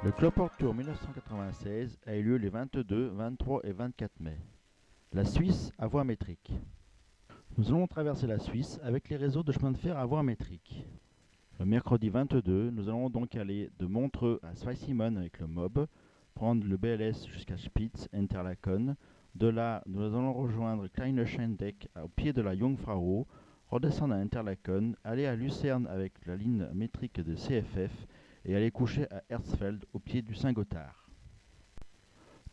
Le Clockwork Tour 1996 a eu lieu les 22, 23 et 24 mai. La Suisse à voie métrique. Nous allons traverser la Suisse avec les réseaux de chemin de fer à voie métrique. Le mercredi 22, nous allons donc aller de Montreux à Zweisimmen avec le MOB, prendre le BLS jusqu'à Spitz, Interlaken. De là, nous allons rejoindre Kleine Schendeck au pied de la Jungfrau, redescendre à Interlaken, aller à Lucerne avec la ligne métrique de CFF et aller coucher à Herzfeld au pied du Saint-Gothard.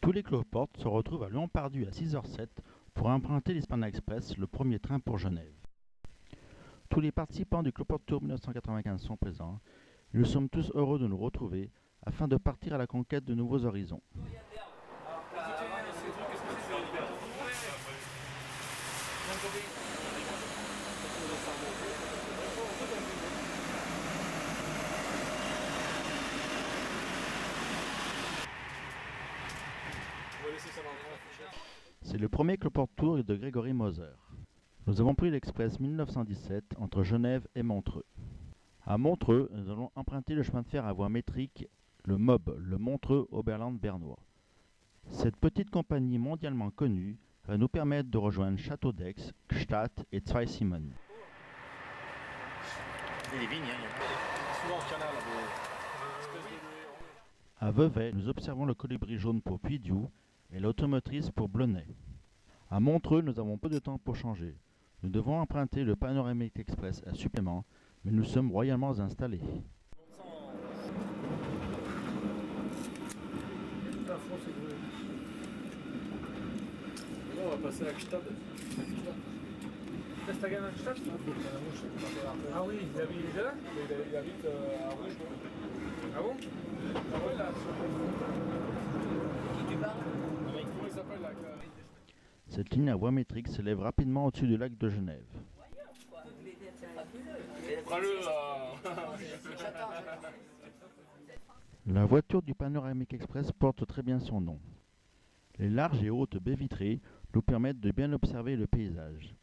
Tous les cloportes se retrouvent à Lyon-Pardieu à 6h07 pour emprunter l'Hispana Express, le premier train pour Genève. Tous les participants du Cloport Tour 1995 sont présents. Nous sommes tous heureux de nous retrouver afin de partir à la conquête de nouveaux horizons. C'est le premier Cloport Tour de Grégory Moser. Nous avons pris l'Express 1917 entre Genève et Montreux. À Montreux, nous allons emprunter le chemin de fer à voie métrique, le MOB, le Montreux-Oberland-Bernois. Cette petite compagnie mondialement connue va nous permettre de rejoindre Château d'Aix, Gstaad et Zweisimmen. À Vevey, nous observons le colibri jaune pour Puy-Diou et l'automotrice pour Blonay. À Montreux, nous avons peu de temps pour changer. Nous devons emprunter le Panoramic Express à supplément, mais nous sommes royalement installés. On va passer à Gstaad. T'as gagné à Gstaad? Ah oui, il est là? Il habite à Rouge. Ah bon? Ah ouais, là. Qui tu parles? Comment il s'appelle là? Cette ligne à voie métrique s'élève rapidement au-dessus du lac de Genève. La voiture du Panoramic Express porte très bien son nom. Les larges et hautes baies vitrées nous permettent de bien observer le paysage,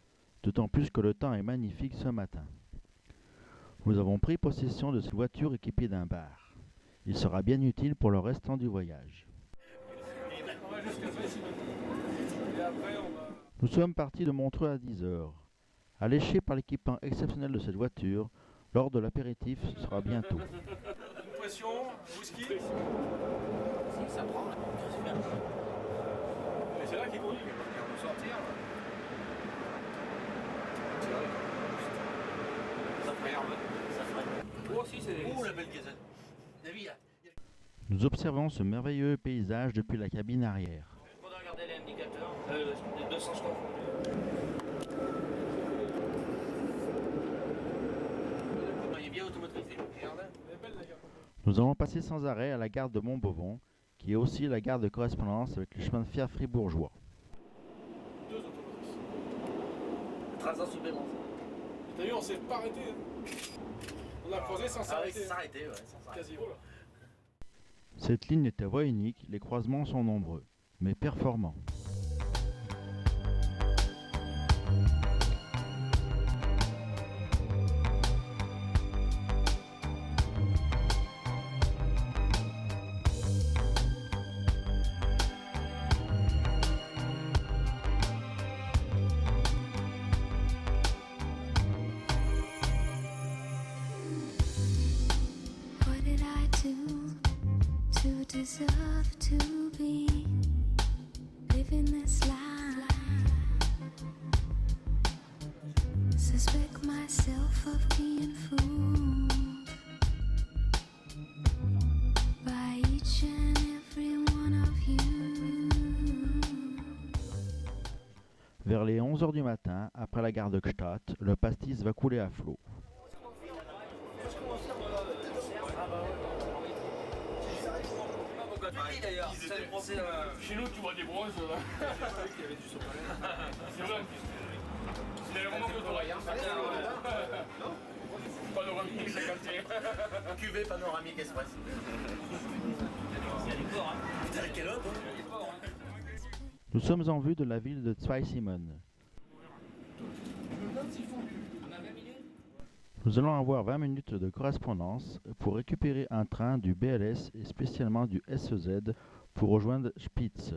d'autant plus que le temps est magnifique ce matin. Nous avons pris possession de cette voiture équipée d'un bar. Il sera bien utile pour le restant du voyage. Nous sommes partis de Montreux à 10h. Alléchés par l'équipement exceptionnel de cette voiture, l'heure de l'apéritif sera bientôt. Compression, whisky. Si, ça prend. Et c'est là qu'il conduit. On peut sortir. Ça ferait. Oh, si, c'est des. Oh, la belle gazette. David, Nous observons ce merveilleux paysage depuis la cabine arrière. on va regarder les indicateurs. 200 secondes. Il est bien automatisé. Nous allons passer sans arrêt à la gare de Montbovon, qui est aussi la gare de correspondance avec le chemin de fer fribourgeois. Deux automotrices. 3 ans supplémentaires. T'as vu, on s'est pas arrêté. On a croisé sans s'arrêter. S'arrêter, ouais, sans s'arrêter. Quasiment. Cette ligne est à voie unique, les croisements sont nombreux, mais performants. What did I do to deserve to be living this life? Suspect myself of being fooled by each and every one of you. Vers les 11h du matin, après la gare de Gstaad, le pastis va couler à flot. Chez nous, tu vois des bronzes. C'est vrai. C'est vraiment que Panoramique 51. Cuvée panoramique express. Putain, quelle autre? Nous sommes en vue de la ville de Zweisimmen. Nous allons avoir 20 minutes de correspondance pour récupérer un train du BLS et spécialement du SEZ pour rejoindre Spitz.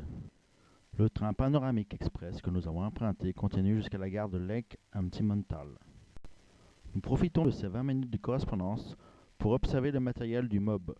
Le train Panoramic Express que nous avons emprunté continue jusqu'à la gare de Lake Emmental. Nous profitons de ces 20 minutes de correspondance pour observer le matériel du MOB.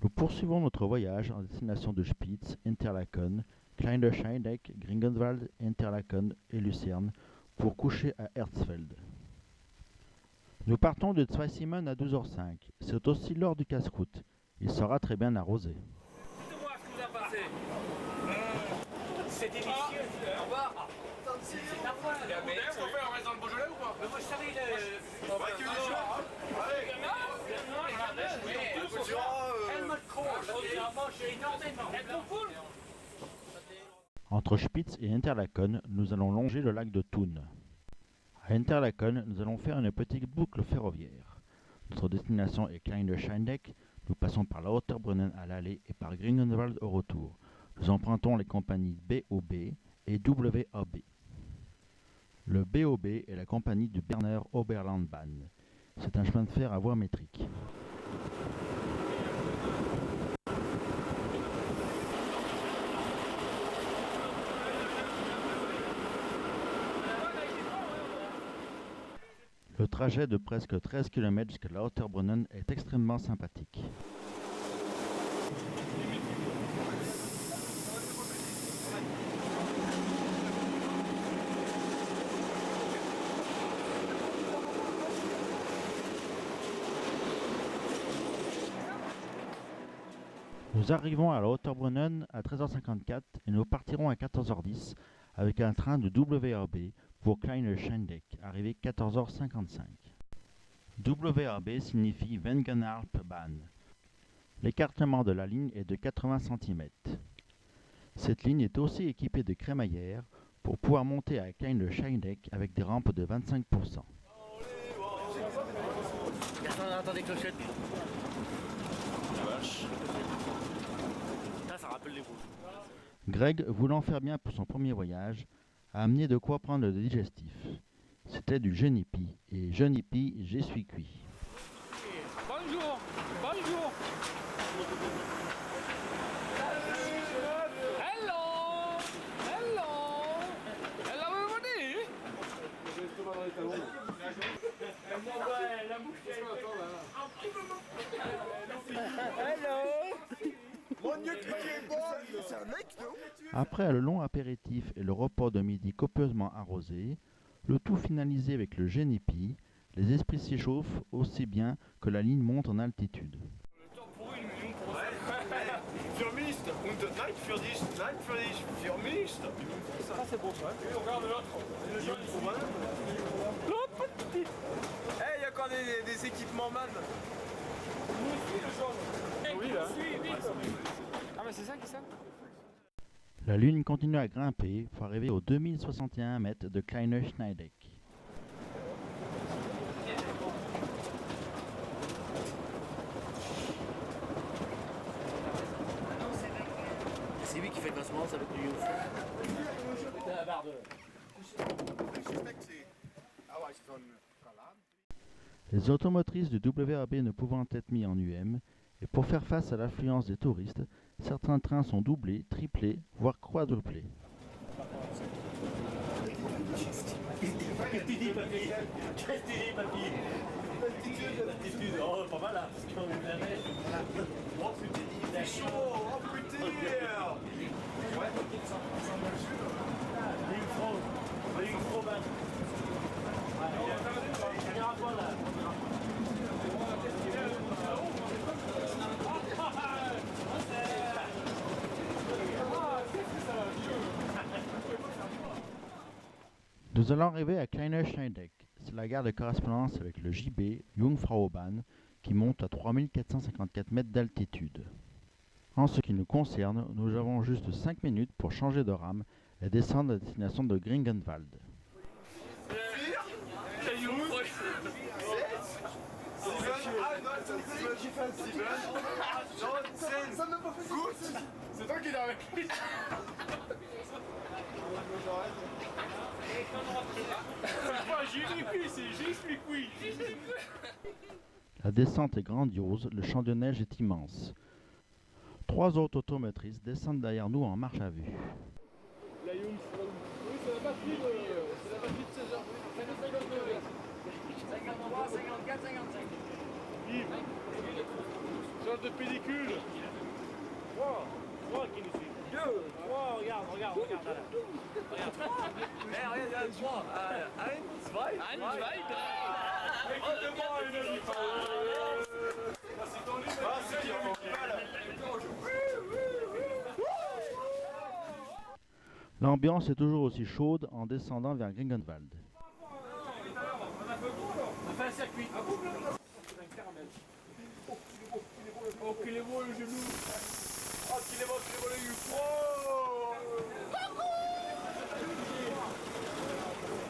Nous poursuivons notre voyage en destination de Spitz, Interlaken, Kleiner Scheideck, Gringenwald, Interlaken et Lucerne pour coucher à Herzfeld. Nous partons de Zweisimmen à 12h05. C'est aussi l'heure du casse-croûte. Il sera très bien arrosé. Dites-moi ce que vous en pensez. C'est délicieux. Au revoir. C'est la fois. On reste dans le Beaujolais ou pas? Mais moi, je savais, Entre Spitz et Interlaken, nous allons longer le lac de Thun. À Interlaken, nous allons faire une petite boucle ferroviaire. Notre destination est Kleiner Scheideck. Nous passons par la Lauterbrunnen à l'aller et par Gringenwald au retour. Nous empruntons les compagnies BOB et WAB. Le BOB est la compagnie du Berner Oberlandbahn. C'est un chemin de fer à voie métrique. Le trajet de presque 13 km jusqu'à Lauterbrunnen est extrêmement sympathique. Nous arrivons à Lauterbrunnen à 13h54 et nous partirons à 14h10 avec un train de WAB pour Kleiner Scheideck, arrivé 14h55. WAB signifie Wengenalpbahn. L'écartement de la ligne est de 80 cm. Cette ligne est aussi équipée de crémaillères pour pouvoir monter à Kleiner Scheideck avec des rampes de 25%. Attends des clochettes. Vache. Ça rappelle les bouches. Greg, voulant faire bien pour son premier voyage, a amené de quoi prendre le digestif. C'était du genipi, et genipi, j'y suis cuit. Bonjour. Bonjour. Hello. Hello. Hello everybody. Après le long apéritif et le repas de midi copieusement arrosé, le tout finalisé avec le genipi, les esprits s'échauffent aussi bien que la ligne monte en altitude. Firmiste und nein für dich, Firmiste. Ça c'est beau ça. Et on regarde l'autre. Eh, il y a encore des équipements man. Oui là. Ah mais c'est ça qui ça. La lune continue à grimper pour arriver aux 2061 mètres de Kleiner Scheideck. C'est lui qui fait le classement, ça va être du Youf. Les automotrices du WAB ne pouvant être mis en UM, et pour faire face à l'affluence des touristes, certains trains sont doublés, triplés, voire quadruplés. Qu'est-ce que tu dis, papy? L'altitude, oh, pas mal là, parce qu'on est la neige. Oh putain, il fait chaud, oh putain! Ouais, Nous allons arriver à Kleiner Scheideck. C'est la gare de correspondance avec le JB Jungfraubahn qui monte à 3454 mètres d'altitude. En ce qui nous concerne, nous avons juste 5 minutes pour changer de rame et descendre à destination de Gringenwald. C'est toi qui l'as avec lui. C'est pas Jérémy, c'est j'explique oui. La descente est grandiose, le champ de neige est immense. 3 autres automotrices descendent derrière nous en marche à vue. La Young, oui, c'est la batterie de 16 heures. 53, 54, 55. Yves, genre de pellicule. 3 qui nous suivent. 2, 3, regarde là. Regarde. Regarde, 3. 1, 2, 3. L'ambiance est toujours aussi chaude en descendant vers Gringenwald. On fait un circuit. Oh, qu'il est beau le genou. Oh, qu'il est beau le genou. Oh,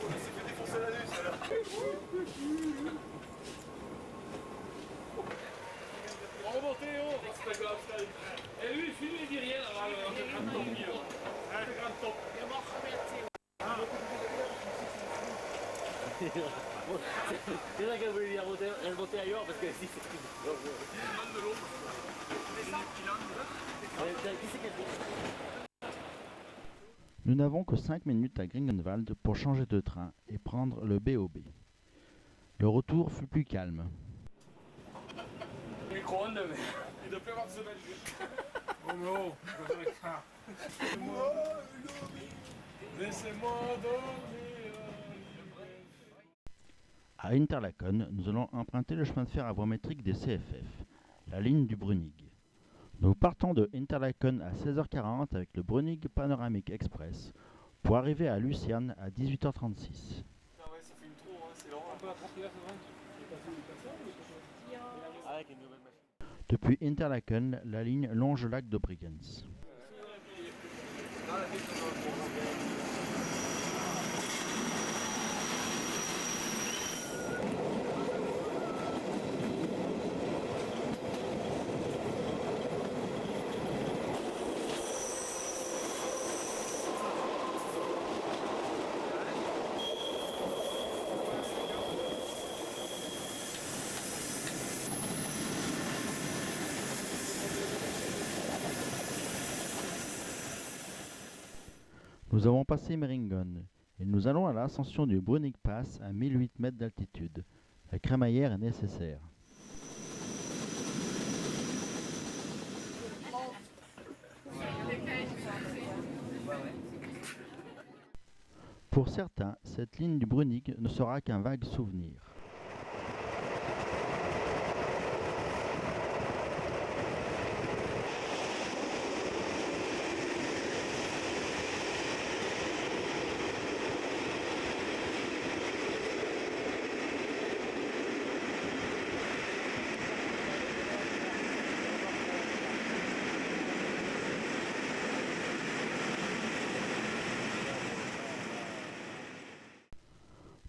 il s'est fait défoncer la nuit, ça là. On va remonter, oh. Et lui, il dit rien, là, le grand top. Le grand top. C'est vrai qu'elle voulait lui remonter ailleurs parce que si c'est plus De l'eau. Nous n'avons que 5 minutes à Gringenwald pour changer de train et prendre le BOB. Le retour fut plus calme. Micro-ondes, mais il doit plus avoir de semaine. Oh non, laissez-moi dormir. À Interlaken, nous allons emprunter le chemin de fer à voie métrique des CFF, la ligne du Brunig. Nous partons de Interlaken à 16h40 avec le Brunig Panoramic Express pour arriver à Lucerne à 18h36. Ah ouais, ça fait une trop, hein, c'est un peu la tranquille, avec une nouvelle machine. Depuis Interlaken, la ligne longe le lac de Bregenz. Nous avons passé Meringen et nous allons à l'ascension du Brunig Pass à 1008 mètres d'altitude. La crémaillère est nécessaire. Pour certains, cette ligne du Brunig ne sera qu'un vague souvenir.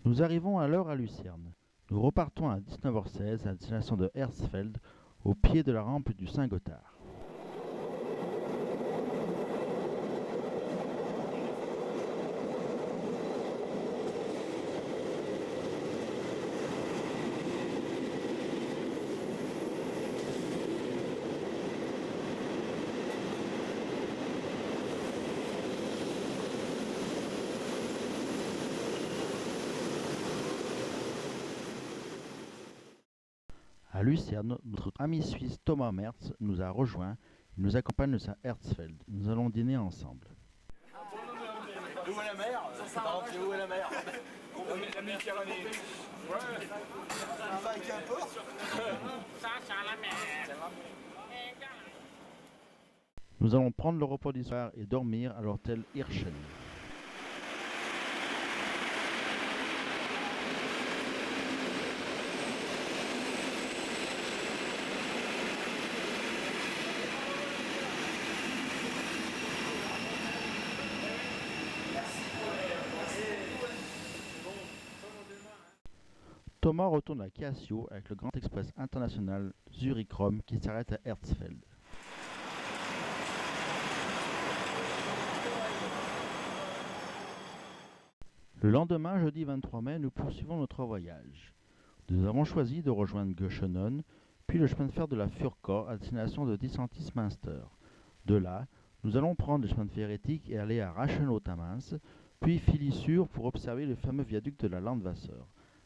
Nous arrivons à l'heure à Lucerne. Nous repartons à 19h16 à destination de Hersfeld, au pied de la rampe du Saint-Gothard. À Lucerne, notre ami suisse Thomas Mertz nous a rejoints. Il nous accompagne à Hersfeld. Nous allons dîner ensemble. Où est la mer? Où est la mer? La Méditerranée. Ouais. Ça va avec un port? Ça, c'est à la mer. Nous allons prendre le repas du soir et dormir à l'hôtel Hirschen. Thomas retourne à Käsio avec le Grand Express international Zurich-Rome qui s'arrête à Herzfeld. Le lendemain, jeudi 23 mai, nous poursuivons notre voyage. Nous avons choisi de rejoindre Göschenen, puis le chemin de fer de la Furka à destination de Disentis-Münster. De là, nous allons prendre le chemin de fer éthique et aller à Rachenow-Tamins, puis Filisur pour observer le fameux viaduc de la Landwasser.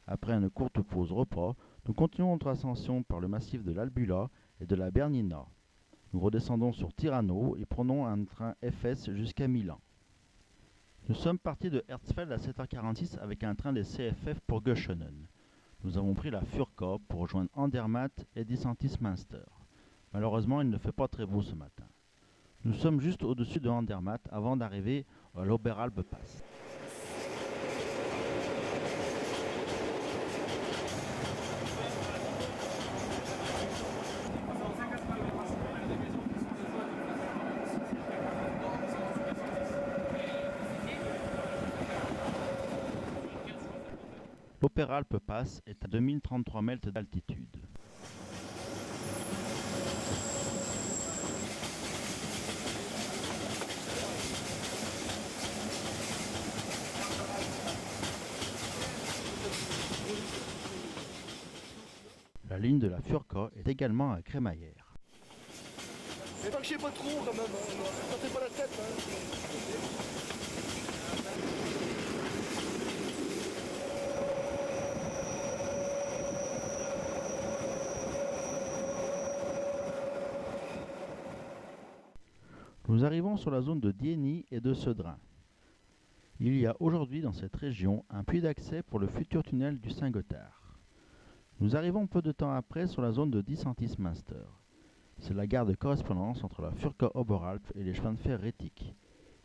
Après une courte pause repas, nous continuons notre ascension par le massif de l'Albula et de la Bernina. Nous redescendons sur Tirano et prenons un train FS jusqu'à Milan. Nous sommes partis de Herzfeld à 7h46 avec un train des CFF pour Göschenen. Nous avons pris la Furka pour rejoindre Andermatt et Disentis-Münster. Malheureusement, il ne fait pas très beau ce matin. Nous sommes juste au-dessus de Andermatt avant d'arriver à l'Oberalp Pass. L'Oberalp Pass est à 2033 mètres d'altitude. La ligne de la Furka est également à crémaillère. Mais tant que je sais pas trop quand même, ne sortez pas la tête. Nous arrivons sur la zone de Dieny et de Sedrin. Il y a aujourd'hui dans cette région un puits d'accès pour le futur tunnel du Saint-Gothard. Nous arrivons peu de temps après sur la zone de Disentis-Münster. C'est la gare de correspondance entre la Furka Oberalp et les chemins de fer rétiques.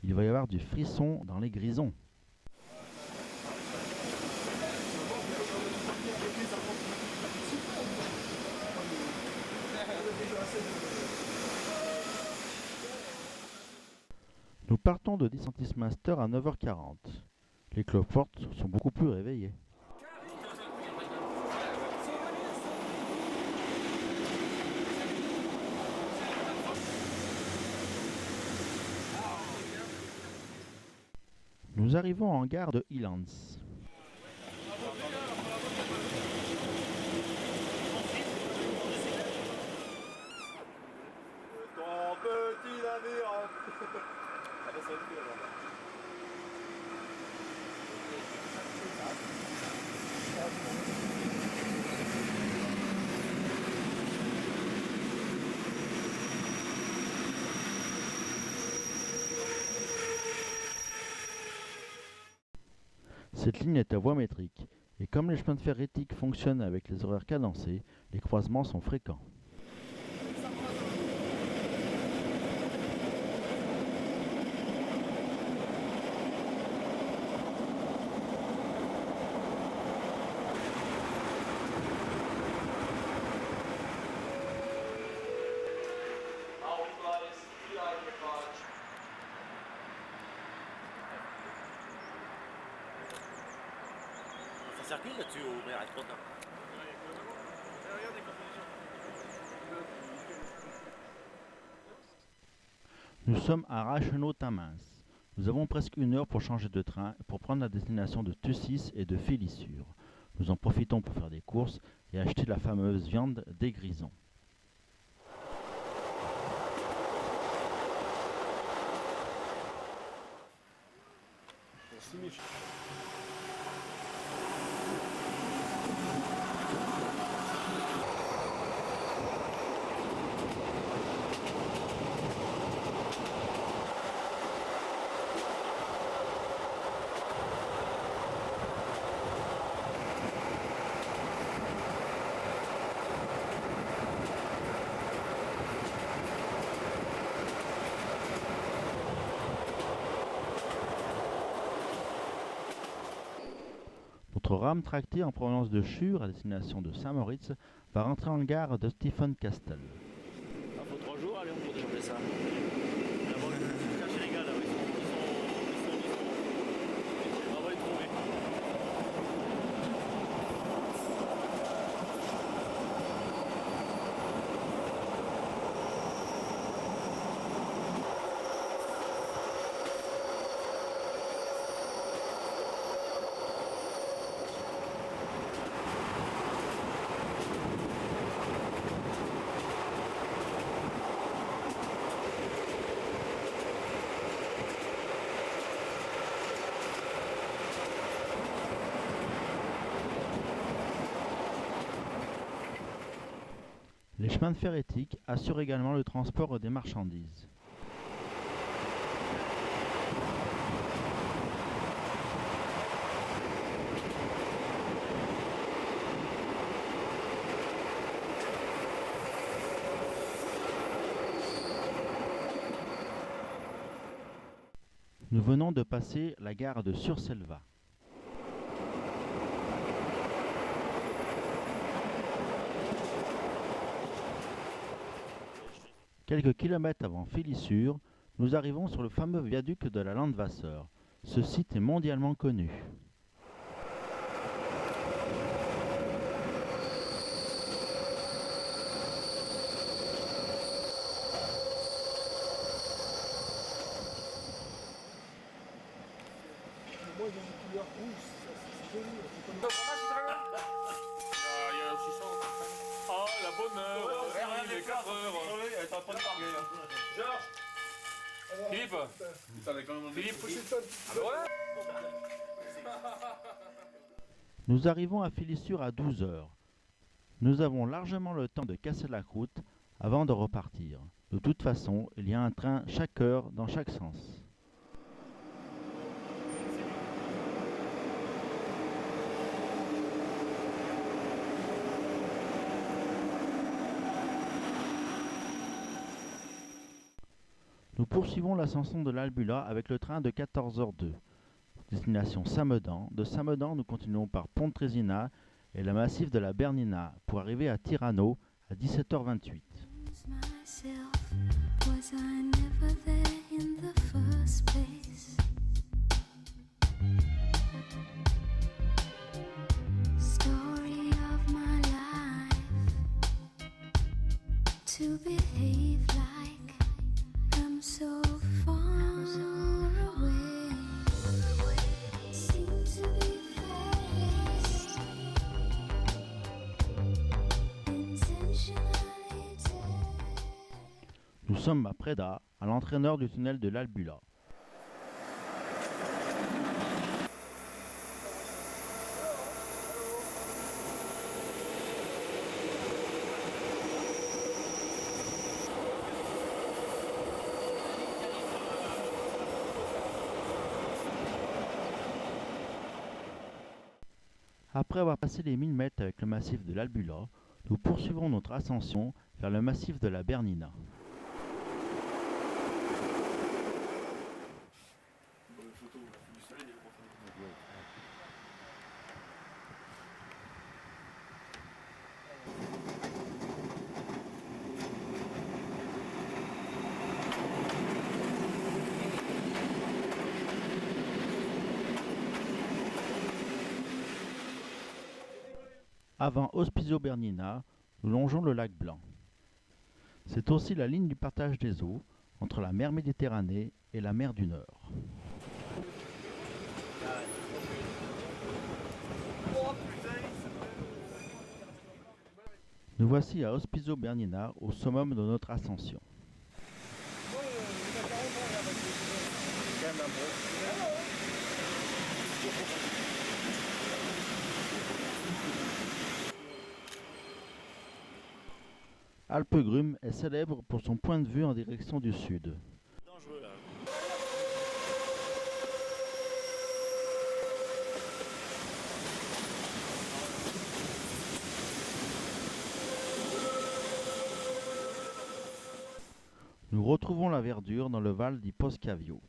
Il va y avoir du frisson dans les grisons. Nous partons de Disentis-Münster à 9h40. Les cloportes sont beaucoup plus réveillées. Nous arrivons en gare de Ilans. Ton petit navire. Ah bah ça va plus là-bas. Cette ligne est à voie métrique, et comme les chemins de fer rétiques fonctionnent avec les horaires cadencés, les croisements sont fréquents. Ça circule là-dessus au Maire trop tard. Nous sommes à Rachenow-Tamins. Nous avons presque 1 heure pour changer de train pour prendre la destination de Tussis et de Filisur. Nous en profitons pour faire des courses et acheter la fameuse viande des grisons. Merci Michel. Notre rame tractée en provenance de Chur à destination de Saint-Moritz va rentrer en gare de Stiefenkastel. Il faut 3 jours, allez, on peut décharger ça. D'abord, chercher les gars là, ils sont. On va les trouver. Les chemins de fer éthiques assurent également le transport des marchandises. Nous venons de passer la gare de Surselva. Quelques kilomètres avant Filissure, nous arrivons sur le fameux viaduc de la Landwasser. Ce site est mondialement connu. Moi, j'ai une couleur rouge, c'est joli. C'est comme Donc, fromage, c'est très bien. Il y a aussi ça. Ah, la bonne heure. Les 4 heures. T'es en train de larguer. Georges. Philippe. Philippe. Washington. Alors voilà. Nous arrivons à Filissure à 12 h. Nous avons largement le temps de casser la croûte avant de repartir. De toute façon, il y a un train chaque heure dans chaque sens. Nous poursuivons l'ascension de l'Albula avec le train de 14h02. Destination Samedan. De Samedan, nous continuons par Pontresina et le massif de la Bernina pour arriver à Tirano à 17h28. Was I never there in the first place? Story of my life, to behave like I'm so far away, seem to be faced intentionally. Nous sommes à Preda, à l'entraîneur du tunnel de l'Albula. Après avoir passé les 1000 mètres avec le massif de l'Albula, nous poursuivons notre ascension vers le massif de la Bernina. Avant Ospizo Bernina, nous longeons le lac Blanc. C'est aussi la ligne du partage des eaux entre la mer Méditerranée et la mer du Nord. Nous voici à Ospizo Bernina, au summum de notre ascension. Alpegrum est célèbre pour son point de vue en direction du sud. Dangereux là. Nous retrouvons la verdure dans le val di Poscavio.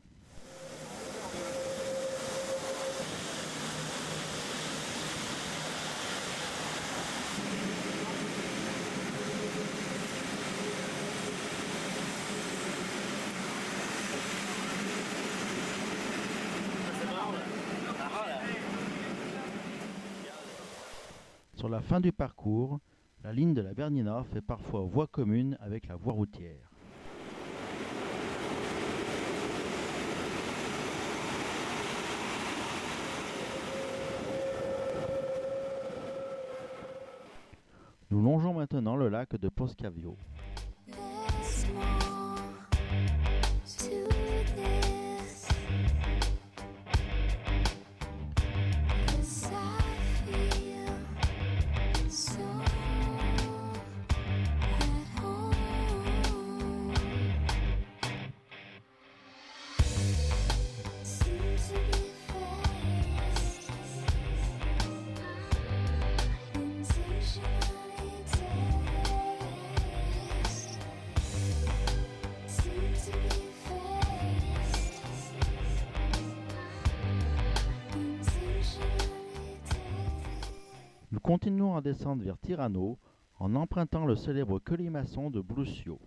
Sur la fin du parcours, la ligne de la Bernina fait parfois voie commune avec la voie routière. Nous longeons maintenant le lac de Poscavio. There's more to this, 'cause I feel so continuons à descendre vers Tirano en empruntant le célèbre colimaçon de Brusio.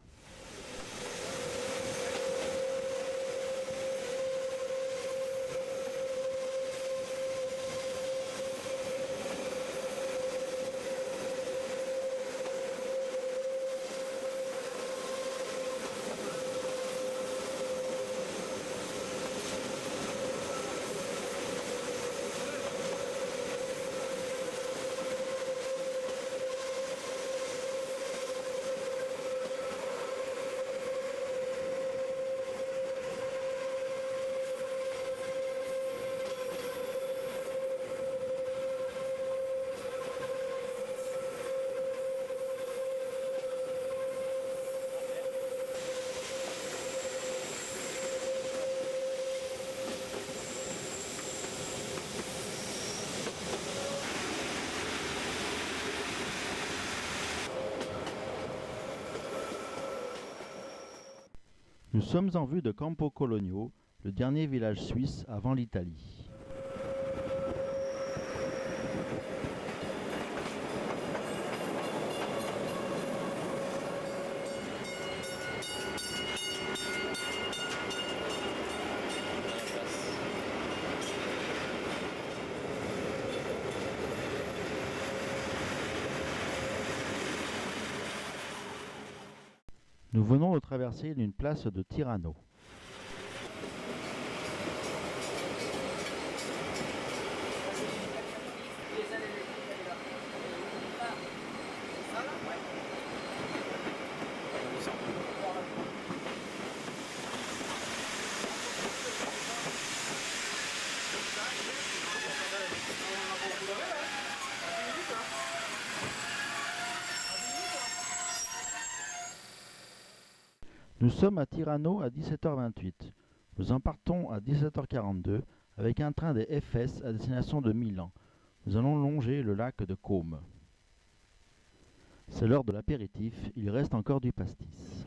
Nous sommes en vue de Campo Cologno, le dernier village suisse avant l'Italie. Nous venons de traverser une place de Tirano. Nous sommes à Tirano à 17h28. Nous en partons à 17h42 avec un train des FS à destination de Milan. Nous allons longer le lac de Côme. C'est l'heure de l'apéritif, il reste encore du pastis.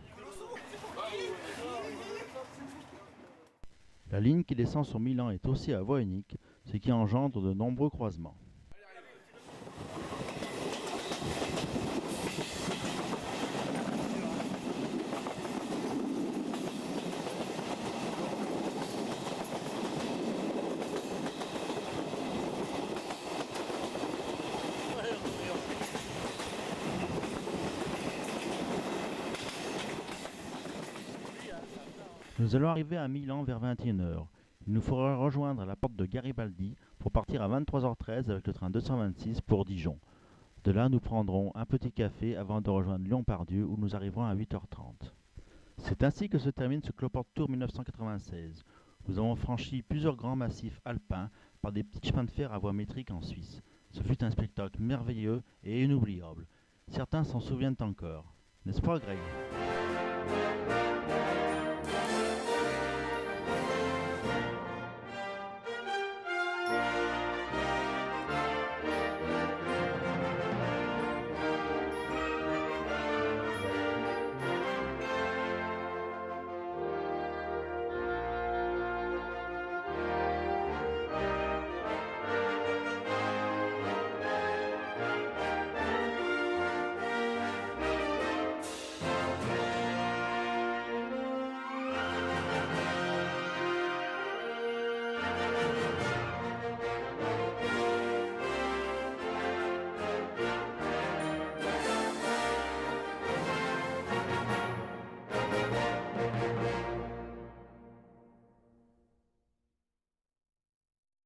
La ligne qui descend sur Milan est aussi à voie unique, ce qui engendre de nombreux croisements. Nous allons arriver à Milan vers 21h. Il nous faudra rejoindre la porte de Garibaldi pour partir à 23h13 avec le train 226 pour Dijon. De là, nous prendrons un petit café avant de rejoindre Lyon-Pardieu où nous arriverons à 8h30. C'est ainsi que se termine ce Cloport Tour 1996. Nous avons franchi plusieurs grands massifs alpins par des petits chemins de fer à voie métrique en Suisse. Ce fut un spectacle merveilleux et inoubliable. Certains s'en souviennent encore. N'est-ce pas, Greg ?